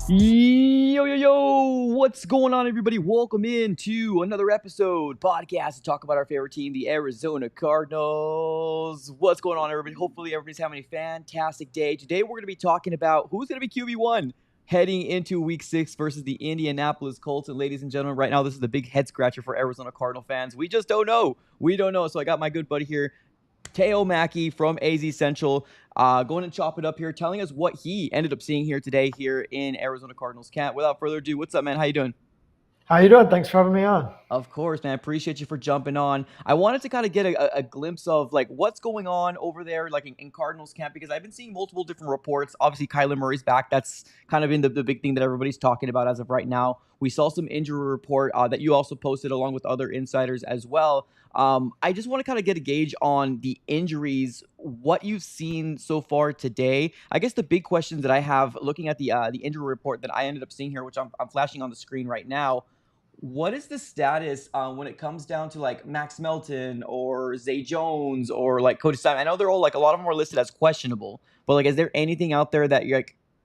Yo, yo, yo, what's going on, everybody? Welcome in to another episode podcast to talk about our favorite team, the Arizona Cardinals. What's going on, everybody? Hopefully, everybody's having a fantastic day. Today, we're going to be talking about who's going to be QB1 heading into week 6 versus the Indianapolis Colts. And, ladies and gentlemen, right now, this is the big head scratcher for Arizona Cardinal fans. We just don't know. We don't know. So, I got my good buddy here, Teo Mackey from AZ Central, going and chop it up here, telling us what he ended up seeing here today here in Arizona Cardinals camp. Without further ado, what's up, man? How you doing? How you doing? Thanks for having me on. Of course, man. Appreciate you for jumping on. I wanted to kind of get a glimpse of like what's going on over there, like in Cardinals camp, because I've been seeing multiple different reports. Obviously, Kyler Murray's back. That's kind of been the big thing that everybody's talking about as of right now. We saw some injury report that you also posted along with other insiders as well. I just want to kind of get a gauge on the injuries, what you've seen so far today. I guess the big questions that I have looking at the injury report that I ended up seeing here, which I'm flashing on the screen right now. What is the status when it comes down to like Max Melton or Zay Jones or like Cody Simon? I know they're all like a lot of them are listed as questionable, but like, is there anything out there that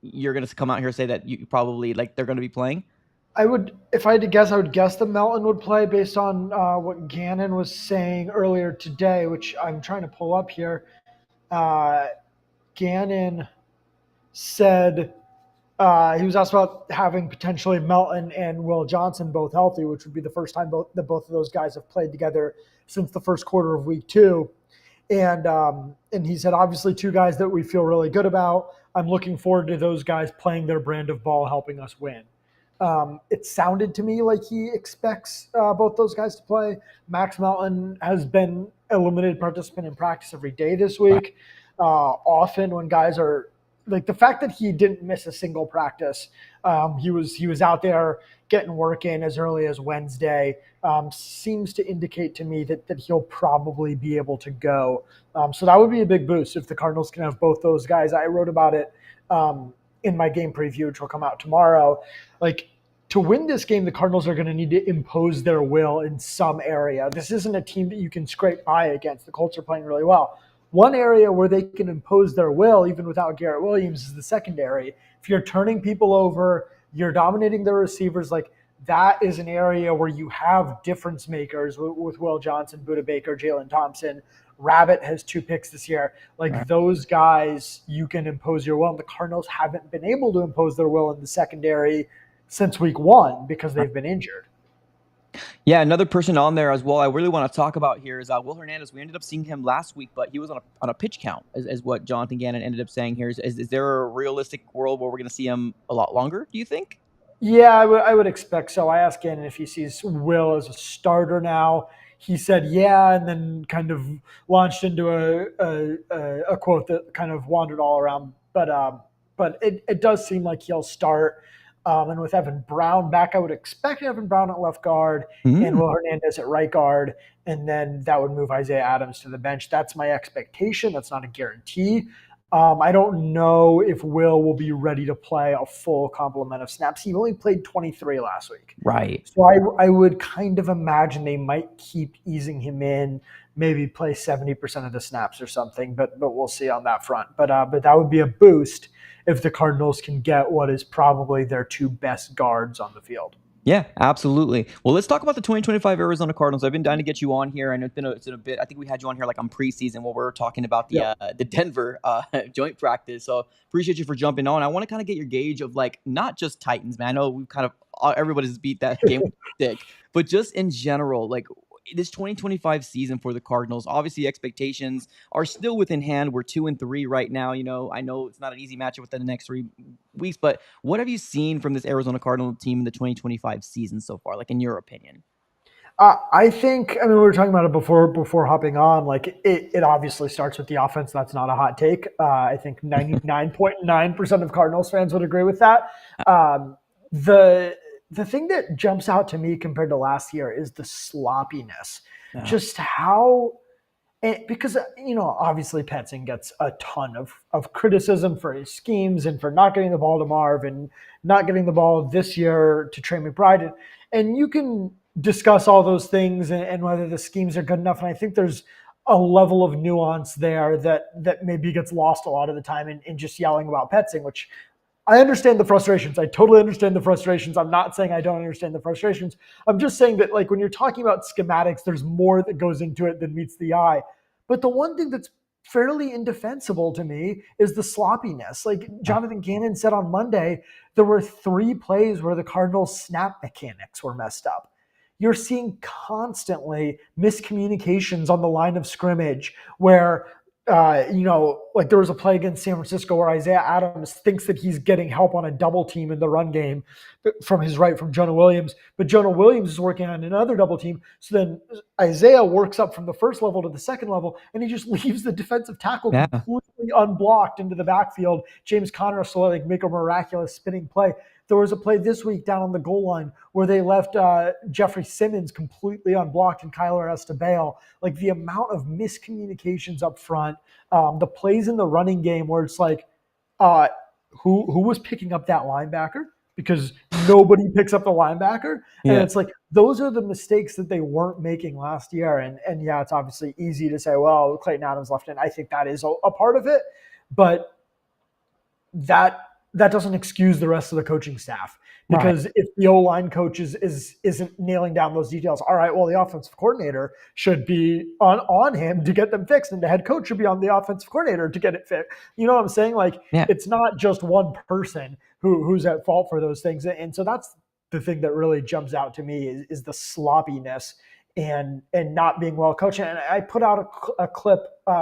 you're gonna come out here and say that you probably like they're gonna be playing? If I had to guess, I would guess that Melton would play based on what Gannon was saying earlier today, which I'm trying to pull up here. Uh, Gannon said he was asked about having potentially Melton and Will Johnson both healthy, which would be the first time both of those guys have played together since the first quarter of week 2. And he said, obviously, two guys that we feel really good about. I'm looking forward to those guys playing their brand of ball, helping us win. It sounded to me like he expects both those guys to play. Max Melton has been a limited participant in practice every day this week. Often when guys are like the fact that he didn't miss a single practice, he was out there getting work in as early as Wednesday. Seems to indicate to me that he'll probably be able to go. So that would be a big boost if the Cardinals can have both those guys. I wrote about it in my game preview, which will come out tomorrow. Like, to win this game, the Cardinals are going to need to impose their will in some area. This isn't a team that you can scrape by against. The Colts are playing really well. One area where they can impose their will, even without Garrett Williams, is the secondary. If you're turning people over, you're dominating the receivers, like that is an area where you have difference makers with Will Johnson, Budda Baker, Jalen Thompson. Rabbit has 2 picks this year. Like those guys, you can impose your will. And the Cardinals haven't been able to impose their will in the secondary since week 1 because they've been injured. Yeah, another person on there as well I really want to talk about here is Will Hernandez. We ended up seeing him last week, but he was on a pitch count, is what Jonathan Gannon ended up saying here. Is there a realistic world where we're going to see him a lot longer, do you think? Yeah, I would expect so. I asked Gannon if he sees Will as a starter now. He said, yeah, and then kind of launched into a quote that kind of wandered all around. But it does seem like he'll start. And with Evan Brown back, I would expect Evan Brown at left guard and Will Hernandez at right guard. And then that would move Isaiah Adams to the bench. That's my expectation. That's not a guarantee. I don't know if Will be ready to play a full complement of snaps. He only played 23 last week. Right. So I would kind of imagine they might keep easing him in, maybe play 70% of the snaps or something, but we'll see on that front. But that would be a boost if the Cardinals can get what is probably their 2 best guards on the field. Yeah, absolutely. Well, let's talk about the 2025 Arizona Cardinals. I've been dying to get you on here. I know it's been a bit. I think we had you on here like on preseason while we were talking about the Denver joint practice. So appreciate you for jumping on. I want to kind of get your gauge of like not just Titans, man. I know we've kind of everybody's beat that game with stick, but just in general, like this 2025 season for the Cardinals. Obviously, expectations are still within hand. We're 2-3 right now. You know, I know it's not an easy matchup within the next 3 weeks, but what have you seen from this Arizona Cardinal team in the 2025 season so far? Like in your opinion? I think, I mean, we were talking about it before hopping on. Like, it obviously starts with the offense. That's not a hot take. I think 99.9% of Cardinals fans would agree with that. The thing that jumps out to me compared to last year is the sloppiness. Yeah. Just how, because, obviously Petzing gets a ton of criticism for his schemes and for not getting the ball to Marv and not getting the ball this year to Trey McBride. And you can discuss all those things and whether the schemes are good enough. And I think there's a level of nuance there that maybe gets lost a lot of the time in just yelling about Petzing, which I understand the frustrations. I totally understand the frustrations. I'm not saying I don't understand the frustrations. I'm just saying that, like, when you're talking about schematics, there's more that goes into it than meets the eye. But the one thing that's fairly indefensible to me is the sloppiness. Like Jonathan Gannon said on Monday, there were 3 plays where the Cardinals' snap mechanics were messed up. You're seeing constantly miscommunications on the line of scrimmage where like there was a play against San Francisco where Isaiah Adams thinks that he's getting help on a double team in the run game from his right from Jonah Williams, but Jonah Williams is working on another double team. So then Isaiah works up from the first level to the second level, and he just leaves the defensive tackle Yeah. completely unblocked into the backfield. James Conner so like make a miraculous spinning play. There was a play this week down on the goal line where they left Jeffrey Simmons completely unblocked and Kyler has to bail. Like the amount of miscommunications up front, the plays in the running game where it's like, uh, who was picking up that linebacker? Because nobody picks up the linebacker. And Yeah. it's like, those are the mistakes that they weren't making last year. And yeah, it's obviously easy to say, well, Clayton Adams left in. I think that is a part of it. But that doesn't excuse the rest of the coaching staff Right. because if the O-line coach isn't nailing down those details, all right, well, the offensive coordinator should be on him to get them fixed, and the head coach should be on the offensive coordinator to get it fixed. You know what I'm saying? Like Yeah. it's not just one person who's at fault for those things, and so that's the thing that really jumps out to me is the sloppiness and not being well coached. And I put out a clip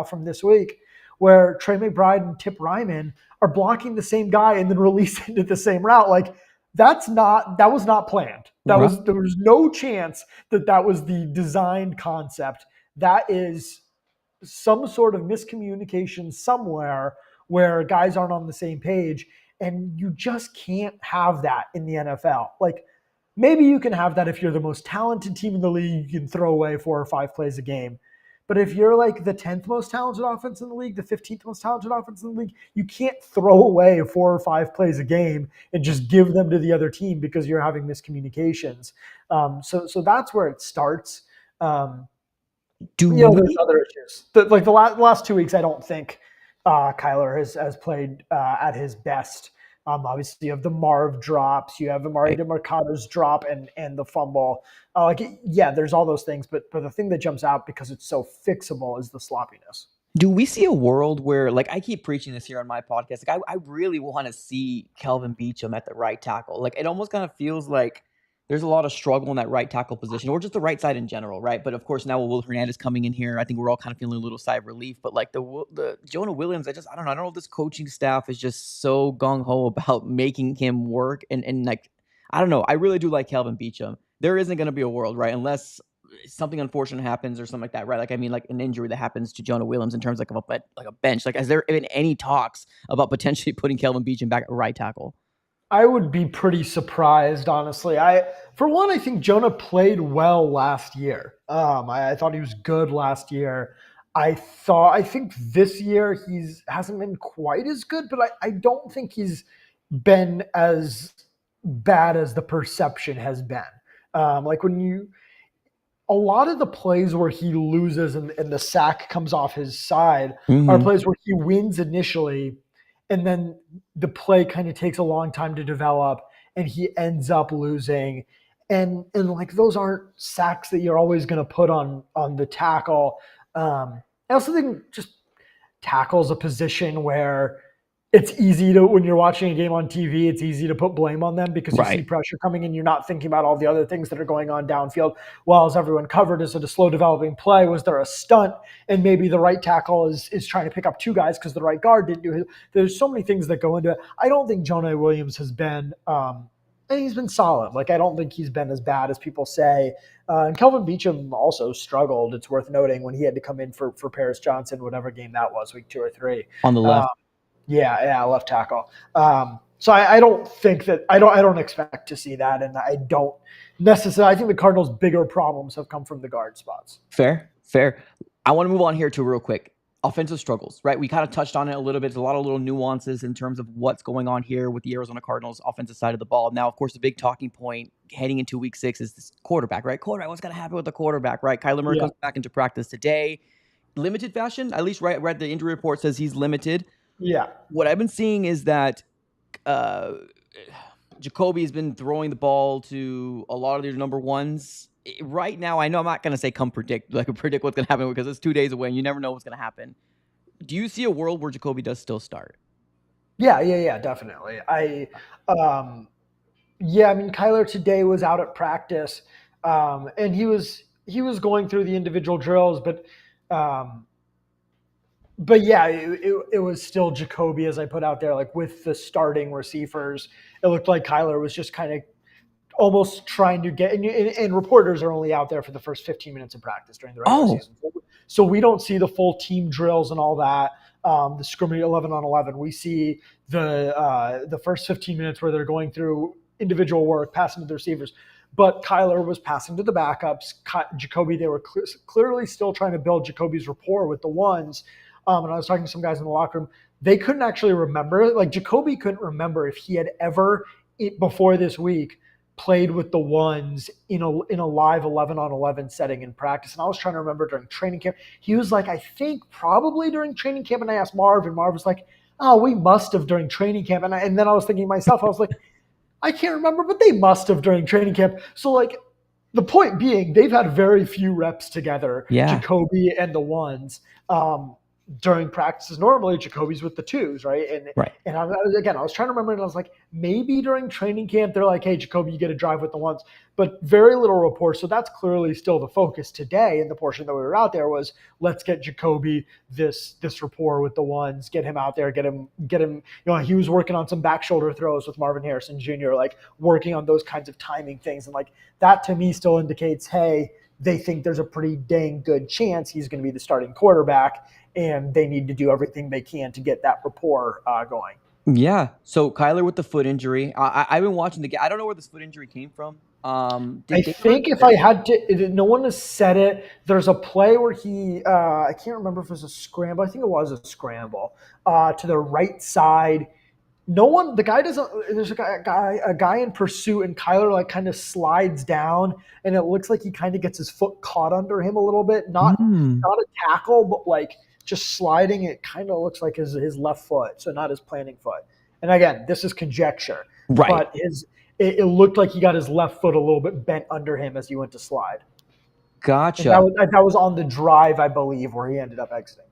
from this week where Trey McBride and Tip Ryman are blocking the same guy and then releasing to the same route. Like that was not planned. Right. There was no chance that was the designed concept. That is some sort of miscommunication somewhere where guys aren't on the same page, and you just can't have that in the NFL. Like maybe you can have that if you're the most talented team in the league, you can throw away 4 or 5 plays a game. But if you're like the 10th most talented offense in the league, the 15th most talented offense in the league, you can't throw away 4 or 5 plays a game and just give them to the other team because you're having miscommunications. So that's where it starts. Do There's we? other issues. The last 2 weeks, I don't think Kyler has played at his best. Obviously, you have the Marv drops, you have Amari Right. DeMarcado's drop, and the fumble. Yeah, there's all those things, but the thing that jumps out because it's so fixable is the sloppiness. Do we see a world where, like, I keep preaching this here on my podcast, like, I really want to see Kelvin Beachum at the right tackle. Like, it almost kind of feels like there's a lot of struggle in that right tackle position, or just the right side in general, right? But of course, now with Will Hernandez coming in here, I think we're all kind of feeling a little sigh of relief. But like the Jonah Williams, I don't know. I don't know if this coaching staff is just so gung ho about making him work, and like I don't know. I really do like Kelvin Beachum. There isn't going to be a world, right? Unless something unfortunate happens or something like that, right? Like I mean, like an injury that happens to Jonah Williams in terms like of a bench. Like, has there been any talks about potentially putting Kelvin Beachum back at right tackle? I would be pretty surprised, honestly. For one, I think Jonah played well last year. I thought he was good last year. I think this year he's hasn't been quite as good, but I don't think he's been as bad as the perception has been. Like when you a lot of the plays where he loses and the sack comes off his side are Hmm. plays where he wins initially and then the play kind of takes a long time to develop and he ends up losing. And like those aren't sacks that you're always going to put on the tackle. I also think just tackle's a position where it's easy to when you're watching a game on TV, it's easy to put blame on them because you see Right. pressure coming and you're not thinking about all the other things that are going on downfield. Well, is everyone covered? Is it a slow developing play? Was there a stunt? And maybe the right tackle is trying to pick up 2 guys because the right guard didn't do it. There's so many things that go into it. I don't think Jonah Williams has been and he's been solid. Like I don't think he's been as bad as people say. And Kelvin Beachum also struggled. It's worth noting when he had to come in for Paris Johnson, whatever game that was, week 2 or 3. On the Um, left. yeah, left tackle. So I don't think that I don't expect to see that, and I don't necessarily. I think the Cardinals' bigger problems have come from the guard spots. Fair, fair. I want to move on here to real quick. Offensive struggles, right? We kind of touched on it a little bit. There's a lot of little nuances in terms of what's going on here with the Arizona Cardinals offensive side of the ball. Now, of course, the big talking point heading into week 6 is this quarterback, right? Quarterback, what's going to happen with the quarterback, right? Kyler Murray Yeah, comes back into practice today. Limited fashion, at least right, the injury report says he's limited. yeah, What I've been seeing is that uh, Jacoby's been throwing the ball to a lot of their number ones. Right now, I know I'm not going to say come predict, like predict what's going to happen because it's 2 days away and you never know what's going to happen. Do you see a world where Jacoby does still start? Yeah, definitely. Yeah, I mean, Kyler today was out at practice, and he was going through the individual drills, um, but yeah, it was still Jacoby as I put out there, like with the starting receivers. It looked like Kyler was just kind of almost trying to get, and reporters are only out there for the first 15 minutes of practice during the regular Oh, season. So we don't see the full team drills and all that. The scrimmage 11 on 11. We see the first 15 minutes where they're going through individual work, passing to the receivers. But Kyler was passing to the backups. Jacoby, they were clearly still trying to build Jacoby's rapport with the ones. And I was talking to some guys in the locker room. They couldn't actually remember. Like Jacoby couldn't remember if he had ever, before this week, played with the ones in a live 11 on 11 setting in practice. And I was trying to remember during training camp. He was like, I think probably during training camp. And I asked Marv, and Marv was like, oh, we must have during training camp. And then I was thinking to myself, I was like, I can't remember, but they must have during training camp. So like the point being, they've had very few reps together, yeah. Jacoby and the ones. During practices, normally Jacoby's with the twos, right? Right. And I was trying to remember, and I was like, maybe during training camp they're like, hey, Jacoby, you get a drive with the ones, but very little reports. So that's clearly still the focus today. And the portion that we were out there was, let's get Jacoby this rapport with the ones, get him out there, get him. You know, he was working on some back shoulder throws with Marvin Harrison Jr., like working on those kinds of timing things, and like that to me still indicates, hey, they think there's a pretty dang good chance he's going to be the starting quarterback, and they need to do everything they can to get that rapport going. Yeah. So Kyler with the foot injury. I've been watching the game. I don't know where this foot injury came from. I Did they ever? think if I had to, no one has said it. There's a play where I can't remember if it was a scramble. I think it was a scramble to the right side. No one, the guy doesn't. There's a guy in pursuit, and Kyler like kind of slides down, and it looks like he kind of gets his foot caught under him a little bit. Hmm. Not a tackle, but like just sliding. It kind of looks like his left foot, so not his planting foot. And again, this is conjecture, Right. but it looked like he got his left foot a little bit bent under him as he went to slide, and Gotcha. that was on the drive, I believe, where he ended up exiting.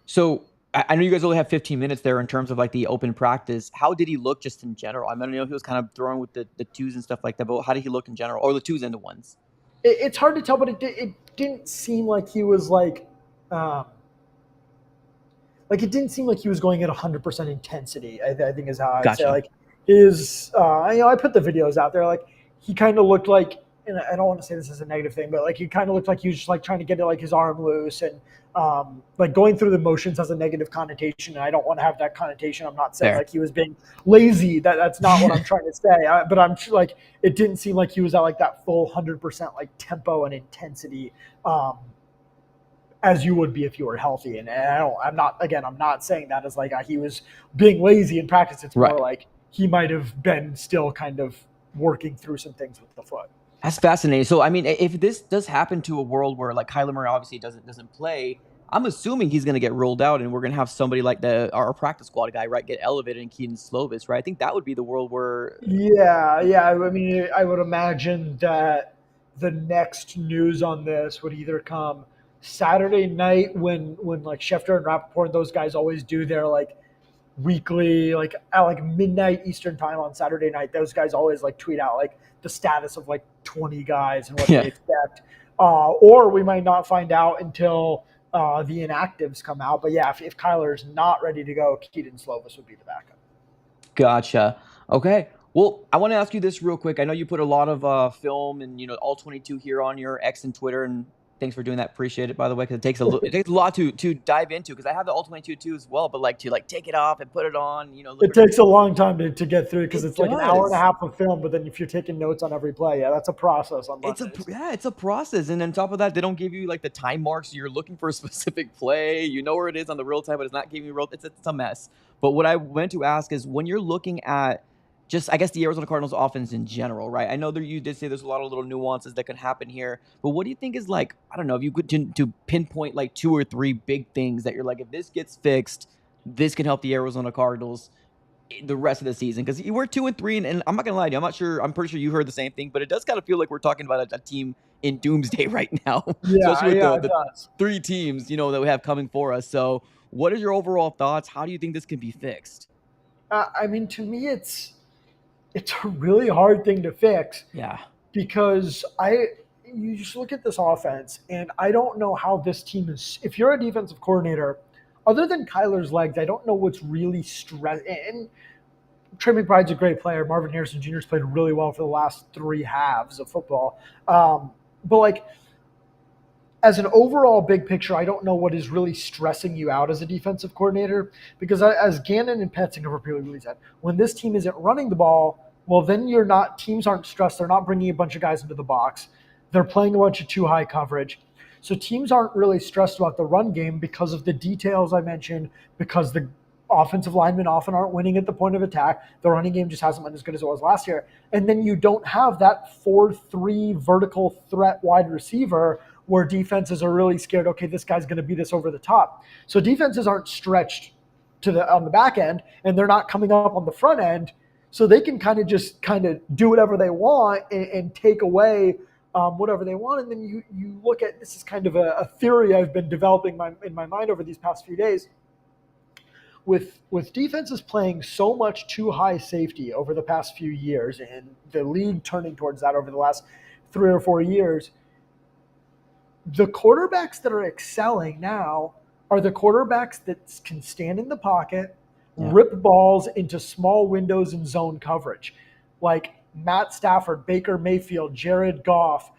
So I know you guys only have 15 minutes there in terms of like the open practice. How did he look just in general? I mean, I know he was kind of throwing with the twos and stuff like that, but how did he look in general, or the twos and the ones? It's hard to tell, but it didn't seem like he was um, like it didn't seem like he was going at 100% intensity. I think is how I'd say. Gotcha. Like his, I put the videos out there. Like he kind of looked like, and I don't want to say this is a negative thing, but like he kind of looked like he was just like trying to get like his arm loose, and like going through the motions has a negative connotation, and I don't want to have that connotation. I'm not saying There. like he was being lazy. That's not what I'm trying to say. But I'm like, it didn't seem like he was at like that full 100% like tempo and intensity. As you would be if you were healthy. And I'm not saying that as like he was being lazy in practice. It's more Right. like he might have been still kind of working through some things with the foot. That's fascinating. So I mean, if this does happen to a world where like Kyler Murray obviously doesn't play, I'm assuming he's going to get ruled out, and we're going to have somebody like our practice squad guy, right, get elevated in Keaton Slovis, right? I think that would be the world where. Yeah. I mean, I would imagine that the next news on this would either come Saturday night when like Schefter and Rappaport and those guys always do their like weekly, like at like midnight Eastern time on Saturday night. Those guys always like tweet out like the status of like 20 guys and what they Yeah. expect. Or we might not find out until the inactives come out. But yeah, if Kyler's not ready to go, Keaton Slovis would be the backup. Gotcha. Okay. Well, I want to ask you this real quick. I know you put a lot of film and all 22 here on your X and Twitter, and thanks for doing that. Appreciate it, by the way, because it takes a lot to dive into. Because I have the all 22 too as well, but like to like take it off and put it on, look It at it. takes a long time to get through because It it's like an hour and a does. half of film. But then if you're taking notes on every play, yeah, that's a process on Mondays. It's a process, and on top of that, they don't give you like the time marks. You're looking for a specific play, you know where it is on the real time, but it's not giving you real. It's a mess. But what I went to ask is when you're looking at just, I guess, the Arizona Cardinals offense in general, right? I know that you did say there's a lot of little nuances that can happen here, but what do you think is like, I don't know, if you could to pinpoint like two or three big things that you're like, if this gets fixed, this can help the Arizona Cardinals. the rest of the season, because we're 2-3, and I'm not gonna lie to you, I'm pretty sure you heard the same thing, but it does kind of feel like we're talking about a team in doomsday right now, especially Yeah, with yeah, it the does. three teams that we have coming for us. So what are your overall thoughts? How do you think this can be fixed? I mean, to me, it's a really hard thing to fix Yeah. because you just look at this offense, and I don't know how this team is. If you're a defensive coordinator, other than Kyler's legs, I don't know what's really stress. And Trey McBride's a great player. Marvin Harrison Jr. has played really well for the last three halves of football. But like as an overall big picture, I don't know what is really stressing you out as a defensive coordinator because as Gannon and Petzing have repeatedly said, when this team isn't running the ball, well, then teams aren't stressed. They're not bringing a bunch of guys into the box. They're playing a bunch of too high coverage. So teams aren't really stressed about the run game because of the details I mentioned, because the offensive linemen often aren't winning at the point of attack. The running game just hasn't been as good as it was last year. And then you don't have that 4-3 vertical threat wide receiver where defenses are really scared, okay, this guy's going to beat us over the top. So defenses aren't stretched on the back end, and they're not coming up on the front end. So they can kind of do whatever they want and take away whatever they want. And then you look at, this is kind of a theory I've been developing in my mind over these past few days. With defenses playing so much too high safety over the past few years, and the league turning towards that over the last 3 or 4 years, the quarterbacks that are excelling now are the quarterbacks that can stand in the pocket, rip balls into small windows and zone coverage. Like Matt Stafford, Baker Mayfield, Jared Goff,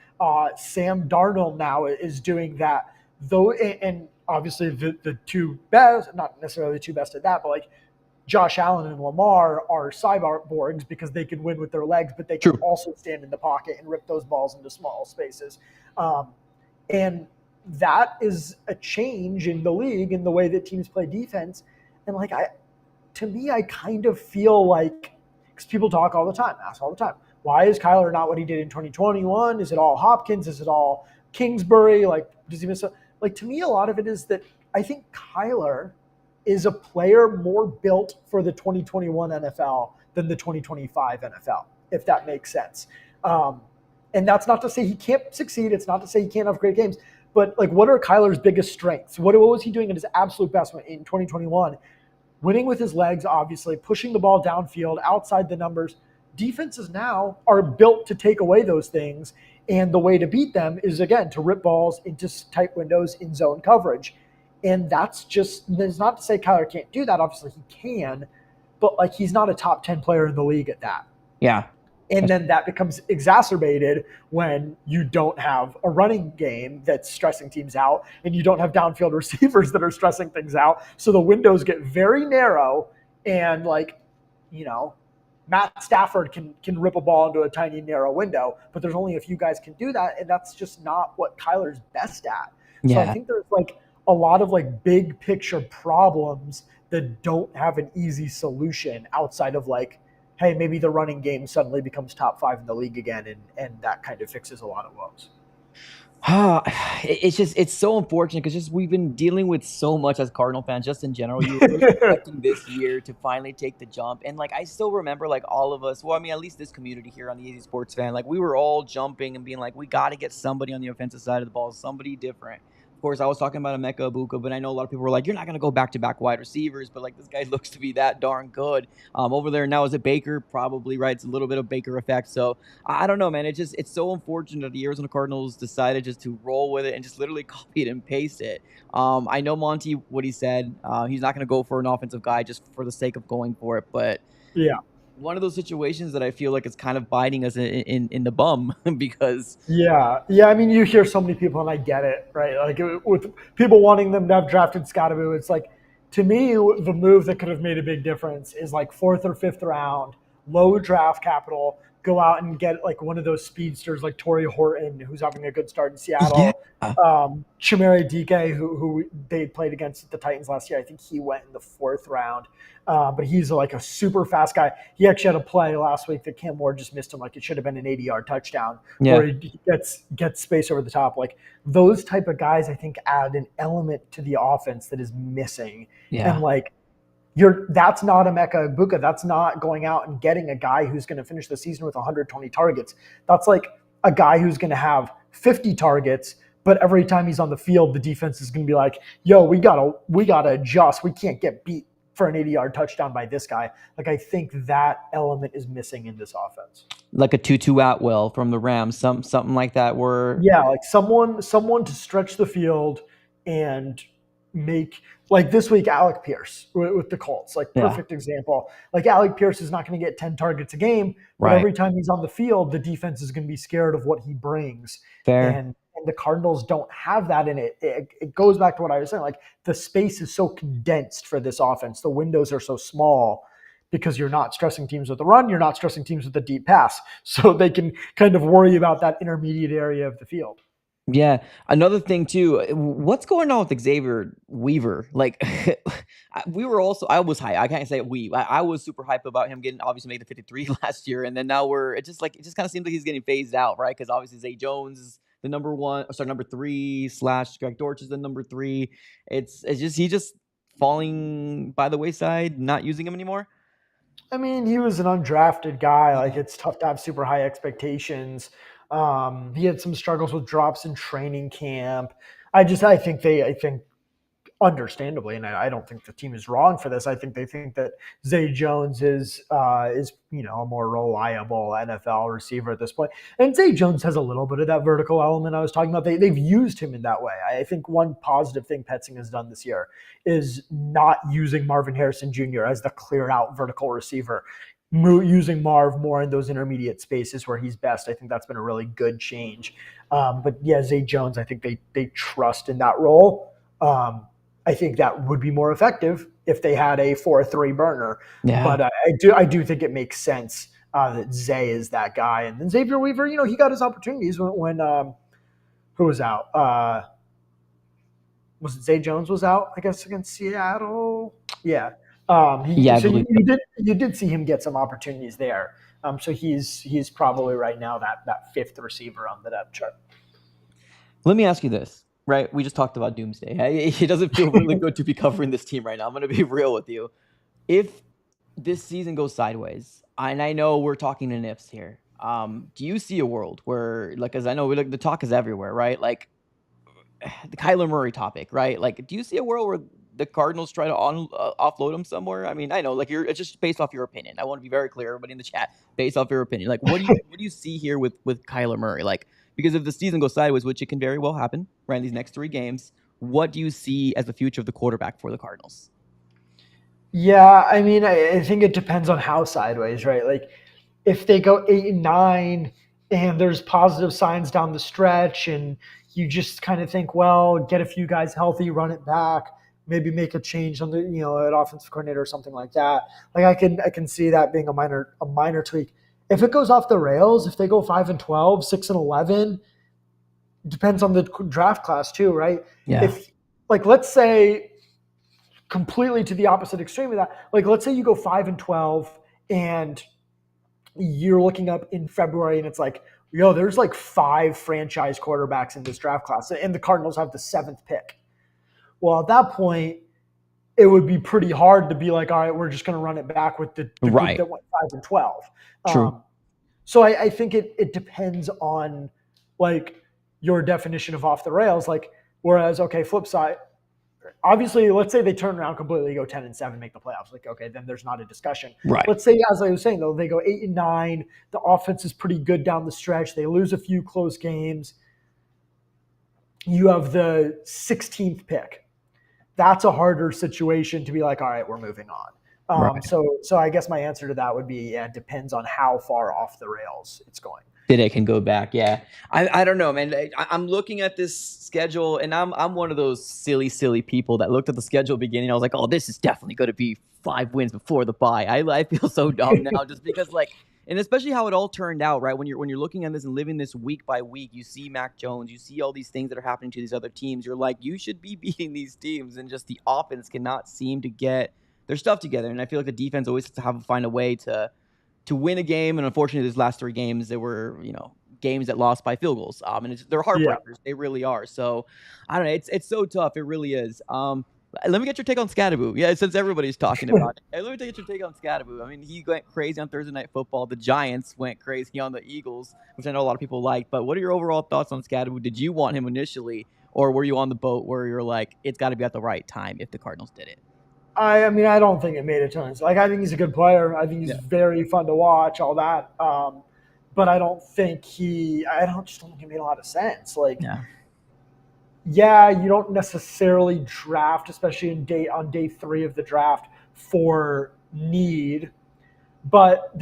Sam Darnold now is doing that. Though, and obviously the two best, not necessarily the two best at that, but like Josh Allen and Lamar are cyborgs because they can win with their legs, but they can True. also stand in the pocket and rip those balls into small spaces. And that is a change in the league in the way that teams play defense. And like to me, I kind of feel like, because people talk all the time, ask all the time, why is Kyler not what he did in 2021? Is it all Hopkins? Is it all Kingsbury? Like, does he miss a, like, to me, a lot of it is that I think Kyler is a player more built for the 2021 NFL than the 2025 NFL, if that makes sense. And that's not to say he can't succeed. It's not to say he can't have great games. But like, what are Kyler's biggest strengths? What was he doing at his absolute best in 2021? Winning with his legs, obviously, pushing the ball downfield, outside the numbers. Defenses now are built to take away those things. And the way to beat them is, again, to rip balls into tight windows in zone coverage. And that's not to say Kyler can't do that. Obviously, he can. But like, he's not a top 10 player in the league at that. Yeah. And then that becomes exacerbated when you don't have a running game that's stressing teams out, and you don't have downfield receivers that are stressing things out. So the windows get very narrow, and like, Matt Stafford can rip a ball into a tiny narrow window, but there's only a few guys can do that, and that's just not what Kyler's best at. So I think there's like a lot of like big picture problems that don't have an easy solution outside of like, hey, maybe the running game suddenly becomes top 5 in the league again, and that kind of fixes a lot of woes. It's so unfortunate because we've been dealing with so much as Cardinal fans, just in general. You were really expecting this year to finally take the jump, and like I still remember, like all of us. Well, I mean, at least this community here on the Easy Sports Fan, like we were all jumping and being like, we got to get somebody on the offensive side of the ball, somebody different. Of course, I was talking about Emeka Ibuka, but I know a lot of people were like, you're not going to go back-to-back wide receivers, but like this guy looks to be that darn good. Over there now, is it Baker? Probably, right? It's a little bit of Baker effect. So I don't know, man. It's so unfortunate that the Arizona Cardinals decided just to roll with it and just literally copy it and paste it. I know Monty, what he said. He's not going to go for an offensive guy just for the sake of going for it. But Yeah. one of those situations that I feel like it's kind of biting us in the bum because Yeah. I mean, you hear so many people, and I get it, right? Like with people wanting them to have drafted Scottaboo, it's like, to me, the move that could have made a big difference is like 4th or 5th round, low draft capital, go out and get like one of those speedsters like Torrey Horton, who's having a good start in yeah, Seattle. Chimere Dike, who they played against the Titans last year. I think he went in the 4th round. But he's like a super fast guy. He actually had a play last week that Cam Ward just missed him. Like, it should have been an 80-yard touchdown where he gets space over the top. Like, those type of guys, I think, add an element to the offense that is missing. Yeah. And like, That's not a Emeka Egbuka. That's not going out and getting a guy who's going to finish the season with 120 targets. That's like a guy who's going to have 50 targets, but every time he's on the field, the defense is going to be like, "Yo, we gotta adjust. We can't get beat for an 80-yard touchdown by this guy." Like I think that element is missing in this offense. Like a Tutu Atwell from the Rams, something like that. Where Yeah, like someone to stretch the field and make, like this week Alec Pierce with the Colts, like yeah, perfect example. Like Alec Pierce is not going to get 10 targets a game, but right, every time he's on the field, the defense is going to be scared of what he brings. fair. And the Cardinals don't have that in it. It goes back to what I was saying. Like the space is so condensed for this offense. The windows are so small because you're not stressing teams with the run, you're not stressing teams with the deep pass. So they can kind of worry about that intermediate area of the field. Yeah. Another thing too, what's going on with Xavier Weaver? Like I was hyped. I can't say we. I was super hyped about him getting obviously made the 53 last year, and then now it just kind of seems like he's getting phased out, right? Because obviously Zay Jones is the number one, or sorry, number three / Greg Dortch is the number three. It's just he just falling by the wayside, not using him anymore. I mean, he was an undrafted guy. Like Yeah. it's tough to have super high expectations. He had some struggles with drops in training camp. I think understandably, and I don't think the team is wrong for this. I think they think that Zay Jones is a more reliable NFL receiver at this point. And Zay Jones has a little bit of that vertical element I was talking about. They've used him in that way. I think one positive thing Petzing has done this year is not using Marvin Harrison Jr. as the clear out vertical receiver. Using Marv more in those intermediate spaces where he's best. I think that's been a really good change. But yeah, Zay Jones, I think they trust in that role. I think that would be more effective if they had a 4-3 burner. Yeah. But I do think it makes sense that Zay is that guy. And then Xavier Weaver, he got his opportunities when who was out? Was it Zay Jones was out? I guess against Seattle. Yeah. Yeah, I So you, believe. you did see him get some opportunities there. So he's probably right now that fifth receiver on the depth chart. Let me ask you this, right? We just talked about doomsday. It doesn't feel really good to be covering this team right now. I'm going to be real with you. If this season goes sideways, and I know we're talking in ifs here, do you see a world where, like, as I know, the talk is everywhere, right? Like the Kyler Murray topic, right? Like, do you see a world where the Cardinals try to offload him somewhere? I mean, I know, like, it's just based off your opinion. I want to be very clear, everybody in the chat, based off your opinion. Like, what do you see here with Kyler Murray? Like, because if the season goes sideways, which it can very well happen, right? In these next 3 games, what do you see as the future of the quarterback for the Cardinals? Yeah, I mean, I think it depends on how sideways, right? Like if they go 8 and 9 and there's positive signs down the stretch and you just kind of think, well, get a few guys healthy, run it back, maybe make a change on the, an offensive coordinator or something like that. Like I can see that being a minor tweak. If it goes off the rails, if they go 5 and 12, 6 and 11, depends on the draft class too, right? Yeah. If like let's say completely to the opposite extreme of that, like let's say you go 5 and 12 and you're looking up in February and it's like, yo, there's like 5 franchise quarterbacks in this draft class, and the Cardinals have the 7th pick. Well, at that point, it would be pretty hard to be like, all right, we're just going to run it back with the group Right. that went 5 and 12. True. So I think it depends on like your definition of off the rails. Like, whereas, okay, flip side, obviously, let's say they turn around completely, go 10 and 7, make the playoffs. Like, okay, then there's not a discussion. Right. Let's say, as I was saying though, they go 8 and 9. The offense is pretty good down the stretch. They lose a few close games. You have the 16th pick. That's a harder situation to be like, all right, we're moving on. Right. So I guess my answer to that would be, yeah, it depends on how far off the rails it's going. That it can go back. Yeah. I don't know, man. I'm looking at this schedule, and I'm one of those silly people that looked at the schedule beginning. I was like, oh, this is definitely going to be 5 wins before the bye. I feel so dumb now just because, like, and especially how it all turned out, right? When you're looking at this and living this week by week, you see Mac Jones, you see all these things that are happening to these other teams. You're like, you should be beating these teams, and just the offense cannot seem to get their stuff together. And I feel like the defense always has to find a way to win a game. And unfortunately, these last 3 games, there were, games that lost by field goals. And they're Yeah. heartbreakers. They really are. So I don't know. It's so tough. It really is. Let me get your take on Scadaboo. Yeah, since everybody's talking about it. Hey, let me get your take on Scadaboo. I mean, he went crazy on Thursday Night Football. The Giants went crazy on the Eagles, which I know a lot of people like. But what are your overall thoughts on Scadaboo? Did you want him initially, or were you on the boat where you're like, it's got to be at the right time if the Cardinals did it? I mean, I don't think it made a ton of sense. Like, I think he's a good player. I think he's Yeah. very fun to watch, all that. But I don't think just don't think it made a lot of sense. Like, Yeah. yeah, you don't necessarily draft, especially on day 3 of the draft, for need. But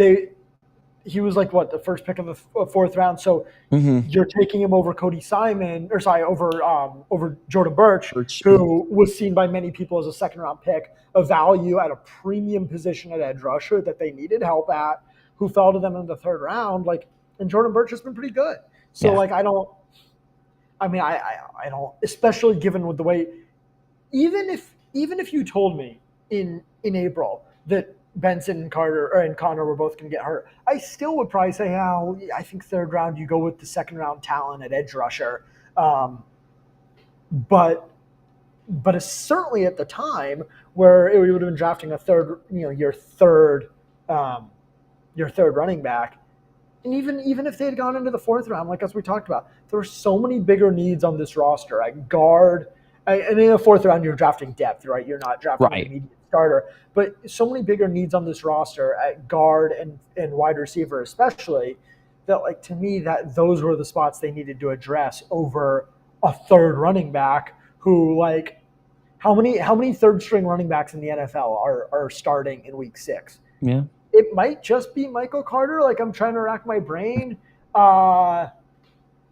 he was like what, the first pick of the 4th round. So Mm-hmm. you're taking him over Cody Simon, or sorry, over Jordan Birch, Mhm. who was seen by many people as a 2nd round pick, a value at a premium position at edge rusher that they needed help at, who fell to them in the 3rd round. Like, and Jordan Birch has been pretty good. So Yeah. like, I don't, especially given with the way, even if you told me in April that Benson and Connor were both going to get hurt, I still would probably say, oh, I think 3rd round you go with the 2nd round talent at edge rusher. But it's certainly at the time where we would have been drafting a third, your third running back. And even if they had gone into the 4th round, like as we talked about, there were so many bigger needs on this roster at guard. And in the 4th round, you're drafting depth, right? You're not drafting an Right. immediate starter. But so many bigger needs on this roster at guard and wide receiver, especially, that like to me that those were the spots they needed to address over a 3rd running back who, like, how many 3rd string running backs in the NFL are starting in week 6? Yeah. It might just be Michael Carter. Like, I'm trying to rack my brain.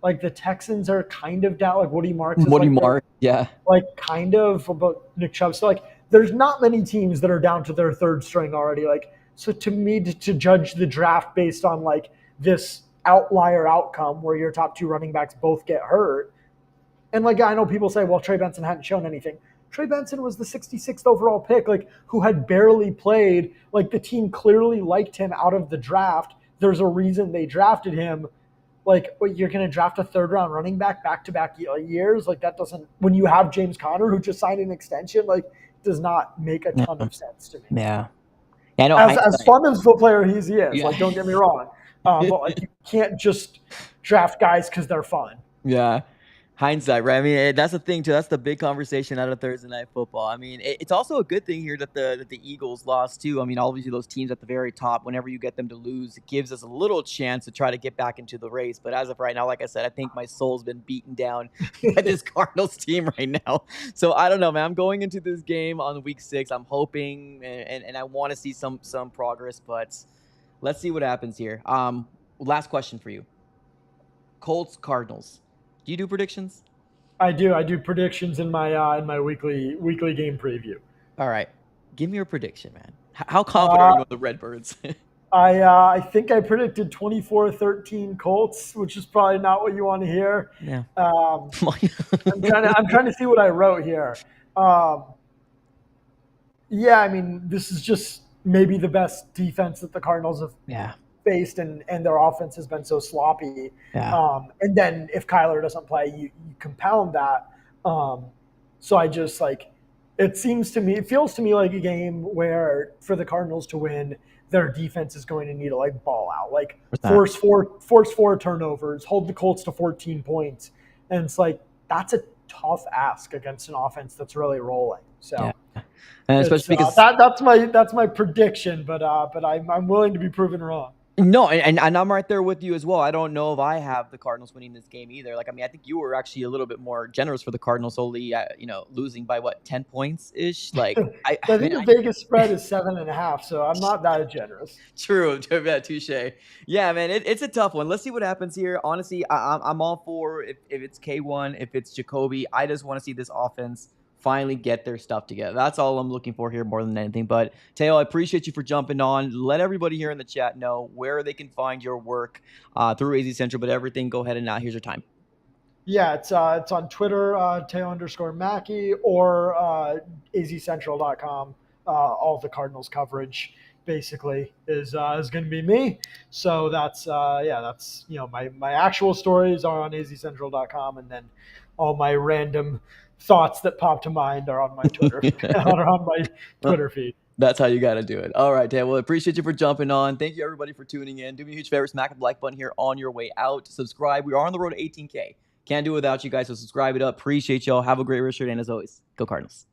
Like the Texans are kind of down. Like Woody Marks is What do you like mark? Yeah. kind of about Nick Chubb. So like, there's not many teams that are down to their 3rd string already. Like, so to me, to judge the draft based on like this outlier outcome where your top 2 running backs both get hurt, and like I know people say, well, Trey Benson hadn't shown anything. Trey Benson was the 66th overall pick, like who had barely played. Like the team clearly liked him out of the draft. There's a reason they drafted him. Like, what, you're going to draft a 3rd round running back to back years? Like, that doesn't, when you have James Conner who just signed an extension, like, does not make a ton Yeah. of sense to me. Yeah. I know. As fun as the player he is, Yeah. like, don't get me wrong. But like, you can't just draft guys because they're fun. Yeah. Hindsight, right? I mean, that's the thing too. That's the big conversation out of Thursday Night Football. I mean, it's also a good thing here that the Eagles lost too. I mean, obviously those teams at the very top, whenever you get them to lose, it gives us a little chance to try to get back into the race. But as of right now, like I said, I think my soul's been beaten down by this Cardinals team right now. So I don't know, man. I'm going into this game on week 6. I'm hoping and I want to see some progress, but let's see what happens here. Last question for you. Colts Cardinals. Do you do predictions? I do. I do predictions in my weekly game preview. All right. Give me your prediction, man. How confident are you on the Redbirds? I think I predicted 24-13 Colts, which is probably not what you want to hear. Yeah. I'm trying to see what I wrote here. Yeah, I mean, this is just maybe the best defense that the Cardinals have Yeah. faced, and their offense has been so sloppy. Yeah. And then if Kyler doesn't play, you compound that. So I just like, it feels to me like a game where for the Cardinals to win, their defense is going to need to like ball out, like force 4 turnovers, hold the Colts to 14 points. And it's like, that's a tough ask against an offense that's really rolling. So Yeah. And especially because that's my prediction, but I'm willing to be proven wrong. no, and I'm right there with you as well. I don't know if I have the Cardinals winning this game either. Like, I mean, I think you were actually a little bit more generous for the Cardinals, only losing by what, 10 points ish. Like, I think the Vegas spread is 7.5, so I'm not that generous. True, yeah, touche. Yeah, man, it's a tough one. Let's see what happens here. Honestly, I'm all for if it's K1, if it's Jacoby. I just want to see this offense finally get their stuff together. That's all I'm looking for here more than anything. But Teo, I appreciate you for jumping on. Let everybody here in the chat know where they can find your work through AZ Central. But everything, go ahead and here's your time. Yeah, it's on Twitter, Teo_Mackey, or azcentral.com. All the Cardinals coverage basically is going to be me. So that's my actual stories are on azcentral.com, and then all my random thoughts that pop to mind are on my Twitter are on my Twitter feed. That's how you got to do it. All right, Dan. Well, appreciate you for jumping on. Thank you, everybody, for tuning in. Do me a huge favor, smack the like button here on your way out. Subscribe. We are on the road to 18K. Can't do it without you guys, so subscribe it up. Appreciate y'all. Have a great rest of your day, and as always, go Cardinals.